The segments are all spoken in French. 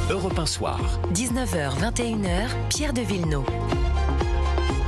Europe 1 Soir. 19h, 21h, Pierre de Villeneuve.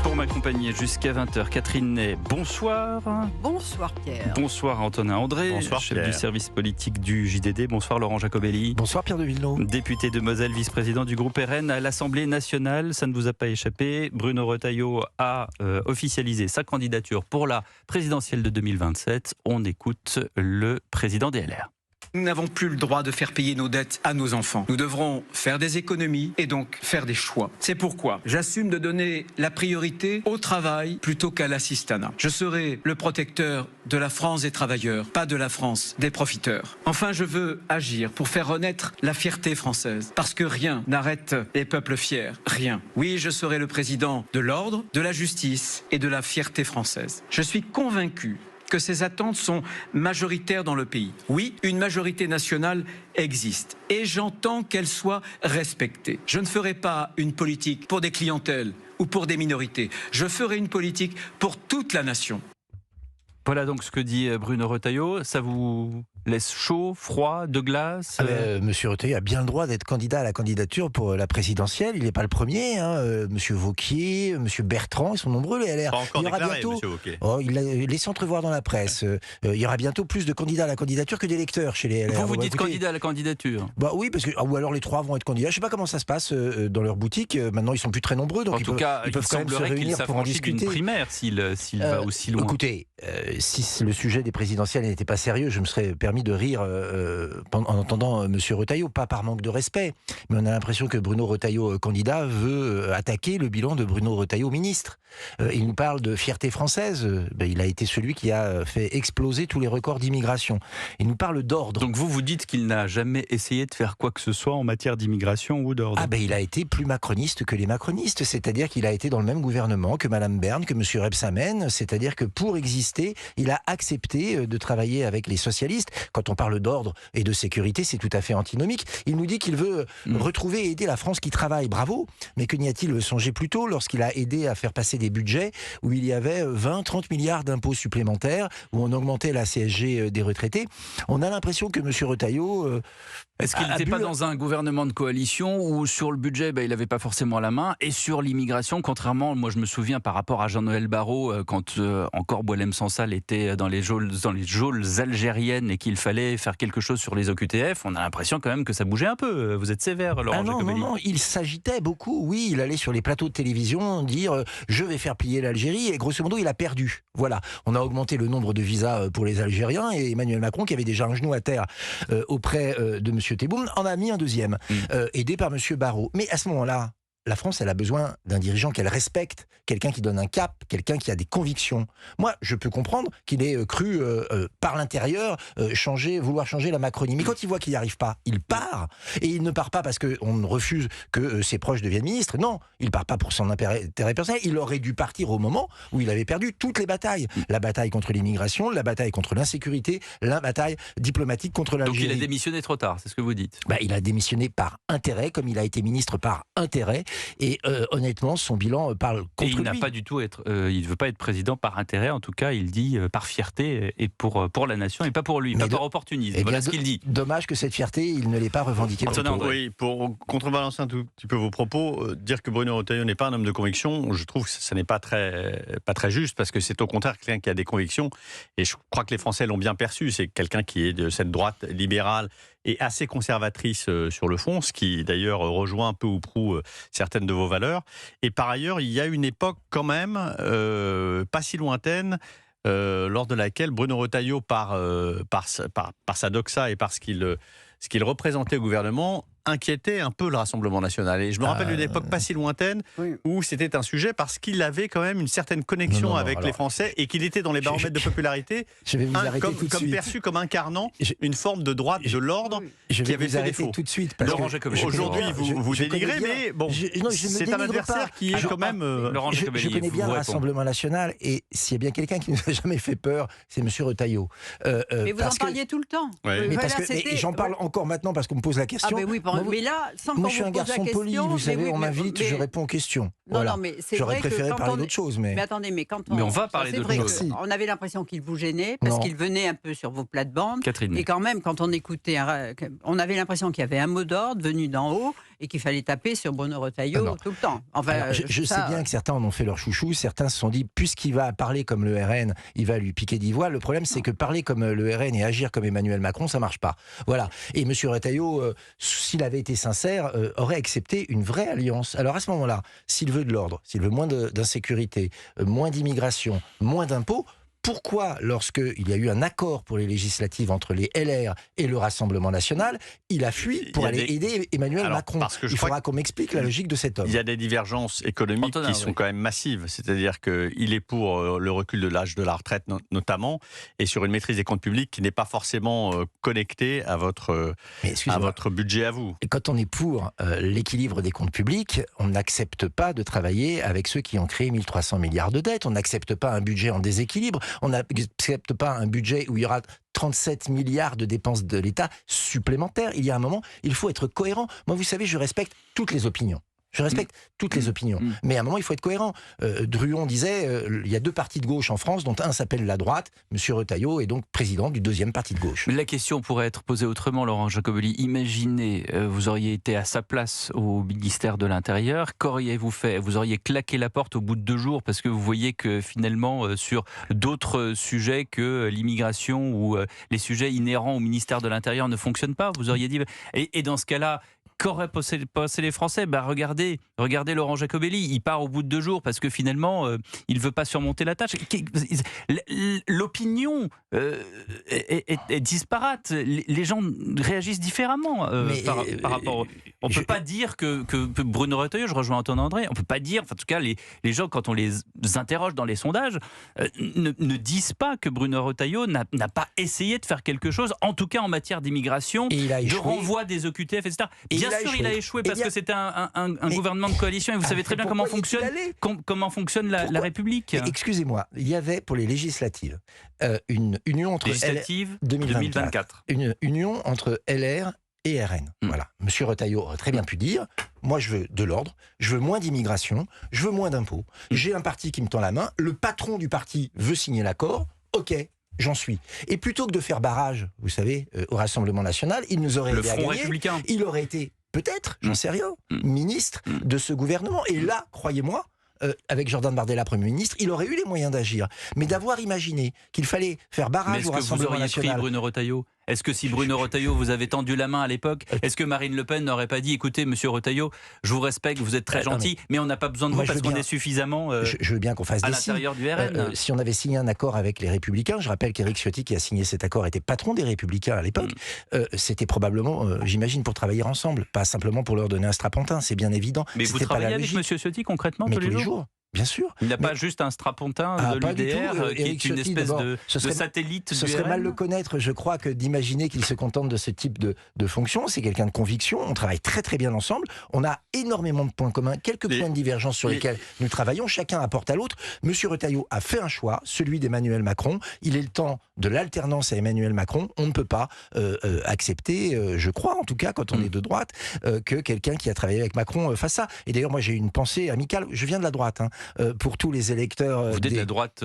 Pour m'accompagner jusqu'à 20h, Catherine Ney, bonsoir. Bonsoir Pierre. Bonsoir Antonin André, Bonsoir, chef Pierre. du service politique du JDD. Bonsoir Laurent Jacobelli. Bonsoir Pierre de Villeneuve. Député de Moselle, vice-président du groupe RN à l'Assemblée nationale. Ça ne vous a pas échappé. Bruno Retailleau a officialisé sa candidature pour la présidentielle de 2027. On écoute le président des LR. Nous n'avons plus le droit de faire payer nos dettes à nos enfants. Nous devrons faire des économies et donc faire des choix. C'est pourquoi j'assume de donner la priorité au travail plutôt qu'à l'assistanat. Je serai le protecteur de la France des travailleurs, pas de la France des profiteurs. Enfin, je veux agir pour faire renaître la fierté française. Parce que rien n'arrête les peuples fiers. Rien. Oui, je serai le président de l'ordre, de la justice et de la fierté française. Je suis convaincu que ces attentes sont majoritaires dans le pays. Oui, une majorité nationale existe et j'entends qu'elle soit respectée. Je ne ferai pas une politique pour des clientèles ou pour des minorités. Je ferai une politique pour toute la nation. Voilà donc ce que dit Bruno Retailleau. Ça vous laisse chaud, froid, de glace Monsieur Retailleau a bien le droit d'être candidat à la candidature pour la présidentielle. Il n'est pas le premier. Monsieur Wauquiez, Monsieur Bertrand, ils sont nombreux les LR. Pas encore il y aura déclaré, bientôt, Monsieur Wauquiez. il a laissé entrevoir dans la presse. Il y aura bientôt plus de candidats à la candidature que d'électeurs chez les LR. Vous dites écoutez, candidat à la candidature. Bah oui, parce que ou alors les trois vont être candidats. Je ne sais pas comment ça se passe dans leur boutique. Maintenant, ils sont plus très nombreux, donc En tout cas, ils peuvent quand même se semblerait qu'il réunir pour en s'affranchit d'une discuter. primaire s'il va aussi loin. Écoutez, si le sujet des présidentielles n'était pas sérieux, je me serais permis de rire en entendant Monsieur Retailleau, pas par manque de respect, mais on a l'impression que Bruno Retailleau, candidat, veut attaquer le bilan de Bruno Retailleau, ministre. Il nous parle de fierté française. Il a été celui qui a fait exploser tous les records d'immigration. Il nous parle d'ordre. Donc vous dites qu'il n'a jamais essayé de faire quoi que ce soit en matière d'immigration ou d'ordre. Il a été plus macroniste que les macronistes, c'est-à-dire qu'il a été dans le même gouvernement que Madame Berne, que Monsieur Rebsamen, c'est-à-dire que pour exister, il a accepté de travailler avec les socialistes. Quand on parle d'ordre et de sécurité, c'est tout à fait antinomique. Il nous dit qu'il veut retrouver et aider la France qui travaille, bravo, mais que n'y a-t-il songé plus tôt lorsqu'il a aidé à faire passer des budgets où il y avait 20-30 milliards d'impôts supplémentaires, où on augmentait la CSG des retraités. On a l'impression que M. Retailleau... Est-ce qu'il n'était pas dans un gouvernement de coalition où sur le budget, il n'avait pas forcément la main, et sur l'immigration, contrairement, moi je me souviens par rapport à Jean-Noël Barrot, quand encore Boualem Sansal était dans les geôles algériennes et qu'il fallait faire quelque chose sur les OQTF, on a l'impression quand même que ça bougeait un peu. Vous êtes sévère, Laurent Jacobelli. Non, il s'agitait beaucoup, oui, il allait sur les plateaux de télévision dire je vais faire plier l'Algérie, et grosso modo il a perdu. Voilà, on a augmenté le nombre de visas pour les Algériens, et Emmanuel Macron, qui avait déjà un genou à terre auprès de M. Tebboune, en a mis un deuxième, aidé par M. Barrot. Mais à ce moment-là, la France, elle a besoin d'un dirigeant qu'elle respecte, quelqu'un qui donne un cap, quelqu'un qui a des convictions. Moi, je peux comprendre qu'il ait cru par l'intérieur vouloir changer la Macronie. Mais quand il voit qu'il n'y arrive pas, il part. Et il ne part pas parce qu'on refuse que ses proches deviennent ministres. Non, il ne part pas pour son intérêt personnel. Il aurait dû partir au moment où il avait perdu toutes les batailles. La bataille contre l'immigration, la bataille contre l'insécurité, la bataille diplomatique contre l'Algérie. Donc il a démissionné trop tard, c'est ce que vous dites. Il a démissionné par intérêt, comme il a été ministre par intérêt. Et honnêtement, son bilan parle contre lui. Il n'a pas du tout il ne veut pas être président par intérêt. En tout cas, il dit par fierté et pour la nation et pas pour lui, pas par opportunisme. Voilà ce qu'il dit. Dommage que cette fierté, il ne l'ait pas revendiquée. Oui, pour contrebalancer un tout petit peu vos propos, dire que Bruno Retailleau n'est pas un homme de conviction, je trouve que ce n'est pas très juste, parce que c'est au contraire quelqu'un qui a des convictions, et je crois que les Français l'ont bien perçu. C'est quelqu'un qui est de cette droite libérale et assez conservatrice sur le fond, ce qui d'ailleurs rejoint un peu ou prou certaines de vos valeurs. Et par ailleurs, il y a une époque quand même pas si lointaine, lors de laquelle Bruno Retailleau, par sa doxa et par ce qu'il représentait au gouvernement, inquiétait un peu le Rassemblement national. Et je me rappelle d'une époque pas si lointaine où c'était un sujet parce qu'il avait quand même une certaine connexion avec les Français et qu'il était dans les baromètres de popularité comme perçu comme incarnant une forme de droite de l'ordre qui avait fait défaut. Tout de suite. Aujourd'hui, vous dénigrez, mais bon, c'est un adversaire qui est quand même... Je connais bien le Rassemblement national, et s'il y a bien quelqu'un qui ne nous a jamais fait peur, c'est M. Retailleau. Mais vous en parliez tout le temps. J'en parle encore maintenant parce qu'on me pose la question. Mais là, sans Moi, qu'on je suis vous un pose la garçon poli, question, vous savez, mais oui, on m'invite, mais- je réponds aux questions. Non, Voilà. non, mais c'est J'aurais vrai que préféré quand parler on d'autre chose, mais... Mais attendez, mais quand Mais on va parler c'est d'autre vrai chose. que on avait l'impression qu'il vous gênait parce Non. qu'il venait un peu sur vos plates-bandes. Catherine. Et quand même, quand on écoutait, on avait l'impression qu'il y avait un mot d'ordre venu d'en haut et qu'il fallait taper sur Bruno Retailleau Non. tout le temps. Enfin, Alors, je sais bien que certains en ont fait leur chouchou, certains se sont dit, puisqu'il va parler comme le RN, il va lui piquer 10 voix. Le problème, c'est que parler comme le RN et agir comme Emmanuel Macron, ça marche pas. Voilà. Et M. Retailleau, s'il avait été sincère, aurait accepté une vraie alliance. Alors à ce moment-là, s'il veut de l'ordre, s'il veut moins d'insécurité, moins d'immigration, moins d'impôts, pourquoi, lorsqu'il y a eu un accord pour les législatives entre les LR et le Rassemblement national, il a fui pour aller aider Emmanuel Macron? Parce que Il faudra qu'on m'explique la logique de cet homme. Il y a des divergences économiques Antonin, qui sont quand même massives. C'est-à-dire qu'il est pour le recul de l'âge de la retraite notamment, et sur une maîtrise des comptes publics qui n'est pas forcément connectée à votre budget à vous. Et quand on est pour l'équilibre des comptes publics, on n'accepte pas de travailler avec ceux qui ont créé 1300 milliards de dettes. On n'accepte pas un budget en déséquilibre. On n'accepte pas un budget où il y aura 37 milliards de dépenses de l'État supplémentaires. Il y a un moment, il faut être cohérent. Moi, vous savez, je respecte toutes les opinions. Je respecte toutes les opinions. Mais à un moment, il faut être cohérent. Druon disait, il y a 2 partis de gauche en France, dont un s'appelle la droite. Monsieur Retailleau est donc président du 2e parti de gauche. La question pourrait être posée autrement, Laurent Jacobelli. Imaginez, vous auriez été à sa place au ministère de l'Intérieur. Qu'auriez-vous fait? Vous auriez claqué la porte au bout de 2 jours parce que vous voyez que finalement, sur d'autres sujets que l'immigration ou les sujets inhérents au ministère de l'Intérieur ne fonctionnent pas. Vous auriez dit... Et dans ce cas-là, qu'auraient pensé les Français? Regardez Laurent Jacobelli, il part au bout de 2 jours parce que finalement, il ne veut pas surmonter la tâche. L'opinion est disparate. Les gens réagissent différemment par rapport... On ne peut pas dire que Bruno Retailleau, je rejoins Antonin André, on ne peut pas dire, en tout cas les gens quand on les interroge dans les sondages, ne disent pas que Bruno Retailleau n'a pas essayé de faire quelque chose, en tout cas en matière d'immigration, de renvoi des OQTF, etc. Bien sûr, il a échoué parce que c'était un gouvernement de coalition et vous savez très bien comment fonctionne la République. Excusez-moi, il y avait pour les législatives une union entre législatives 2024. Une union entre LR et RN. Voilà. Monsieur Retailleau aurait très bien pu dire, moi je veux de l'ordre, je veux moins d'immigration, je veux moins d'impôts. J'ai un parti qui me tend la main, le patron du parti veut signer l'accord, ok, j'en suis. Et plutôt que de faire barrage, vous savez, au Rassemblement national, il nous aurait aidé à gagner. Républicain. Il aurait été, peut-être, j'en sais rien, ministre de ce gouvernement. Et là, croyez-moi, avec Jordan Bardella Premier ministre, il aurait eu les moyens d'agir. Mais d'avoir imaginé qu'il fallait faire barrage au Rassemblement national... Est-ce que vous auriez pris Bruno Retailleau ? Est-ce que si Bruno Retailleau vous avait tendu la main à l'époque, est-ce que Marine Le Pen n'aurait pas dit, écoutez, monsieur Retailleau, je vous respecte, vous êtes très gentil, mais on n'a pas besoin de vous parce qu'on est suffisamment je veux bien qu'on fasse à des l'intérieur du RN. Si on avait signé un accord avec les Républicains, je rappelle qu'Éric Ciotti, qui a signé cet accord, était patron des Républicains à l'époque, c'était probablement, j'imagine, pour travailler ensemble, pas simplement pour leur donner un strapontin, c'est bien évident. Mais vous travaillez avec monsieur Ciotti concrètement tous les jours? Bien sûr. Il n'a pas juste un strapontin de l'UDR qui est une espèce de satellite du RN. Ce serait mal le connaître, je crois, que d'imaginer qu'il se contente de ce type de fonction. C'est quelqu'un de conviction, on travaille très très bien ensemble, on a énormément de points communs, quelques points de divergence sur lesquels nous travaillons, chacun apporte à l'autre. Monsieur Retailleau a fait un choix, celui d'Emmanuel Macron. Il est le temps de l'alternance à Emmanuel Macron. On ne peut pas accepter, je crois en tout cas, quand on est de droite, que quelqu'un qui a travaillé avec Macron fasse ça. Et d'ailleurs, moi j'ai une pensée amicale, je viens de la droite, pour tous les électeurs... Vous êtes de la droite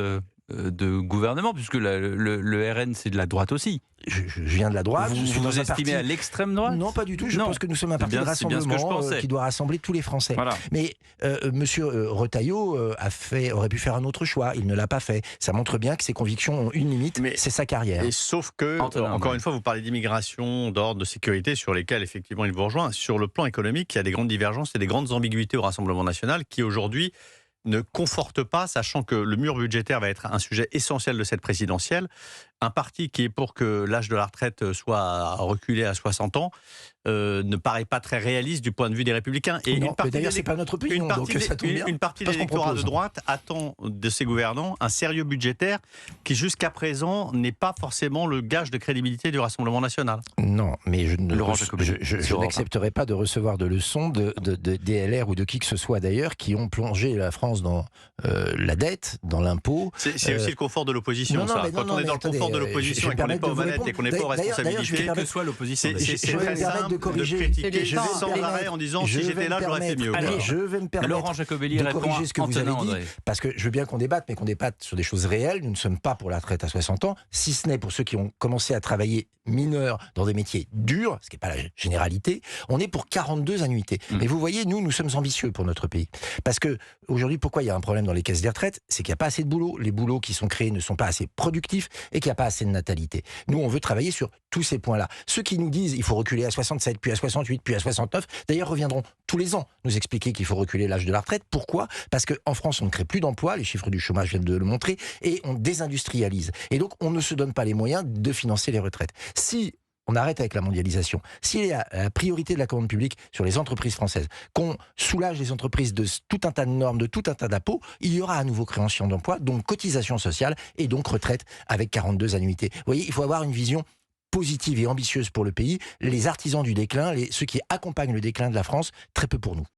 de gouvernement, puisque le RN c'est de la droite aussi. Je viens de la droite. Vous estimez à l'extrême droite? Non, pas du tout. Je pense que nous sommes un parti de rassemblement qui doit rassembler tous les Français. Voilà. Mais monsieur Retailleau aurait pu faire un autre choix. Il ne l'a pas fait. Ça montre bien que ses convictions ont une limite, c'est sa carrière. Et sauf que, encore une fois, vous parlez d'immigration, d'ordre, de sécurité, sur lesquels effectivement il vous rejoint. Sur le plan économique, il y a des grandes divergences et des grandes ambiguïtés au Rassemblement national qui aujourd'hui ne conforte pas, sachant que le mur budgétaire va être un sujet essentiel de cette présidentielle. Un parti qui est pour que l'âge de la retraite soit reculé à 60 ans ne paraît pas très réaliste du point de vue des Républicains. Et d'ailleurs, c'est pas notre opinion, donc ça tombe bien. Une partie de l'électorat de droite attend de ses gouvernants un sérieux budgétaire qui, jusqu'à présent, n'est pas forcément le gage de crédibilité du Rassemblement national. Non, mais je n'accepterai pas de recevoir de leçons de DLR ou de qui que ce soit d'ailleurs qui ont plongé la France dans la dette, dans l'impôt. C'est aussi le confort de l'opposition, ça. Quand on est dans le confort force de l'opposition et qu'on n'est pas aux manettes et qu'on n'est pas aux responsabilités. Quelle que soit l'opposition. Je vais me permettre de corriger. critiquer sans arrêt en disant si j'étais là, j'aurais fait mieux. Allez, Je vais me permettre Laurent Jacobelli de répond corriger ce que en vous avez tenant, dit, André. parce que je veux bien qu'on débatte, mais qu'on débatte sur des choses réelles. Nous ne sommes pas pour la retraite à 60 ans, si ce n'est pour ceux qui ont commencé à travailler mineurs dans des métiers durs, ce qui n'est pas la généralité. On est pour 42 annuités. Mais vous voyez, nous sommes ambitieux pour notre pays. Parce que aujourd'hui, pourquoi il y a un problème dans les caisses des retraites? C'est qu'il n'y a pas assez de boulot. Les boulots qui sont créés ne sont pas assez productifs et qu'il n'y a pas assez de natalité. Nous, on veut travailler sur tous ces points-là. Ceux qui nous disent il faut reculer à 67, puis à 68, puis à 69, d'ailleurs reviendront tous les ans nous expliquer qu'il faut reculer l'âge de la retraite. Pourquoi? Parce qu'en France, on ne crée plus d'emplois, les chiffres du chômage viennent de le montrer, et on désindustrialise. Et donc, on ne se donne pas les moyens de financer les retraites. Si on arrête avec la mondialisation, s'il y a la priorité de la commande publique sur les entreprises françaises, qu'on soulage les entreprises de tout un tas de normes, de tout un tas d'impôts, il y aura à nouveau création d'emplois, donc cotisation sociale et donc retraite avec 42 annuités. Vous voyez, il faut avoir une vision positive et ambitieuse pour le pays. Les artisans du déclin, ceux qui accompagnent le déclin de la France, très peu pour nous.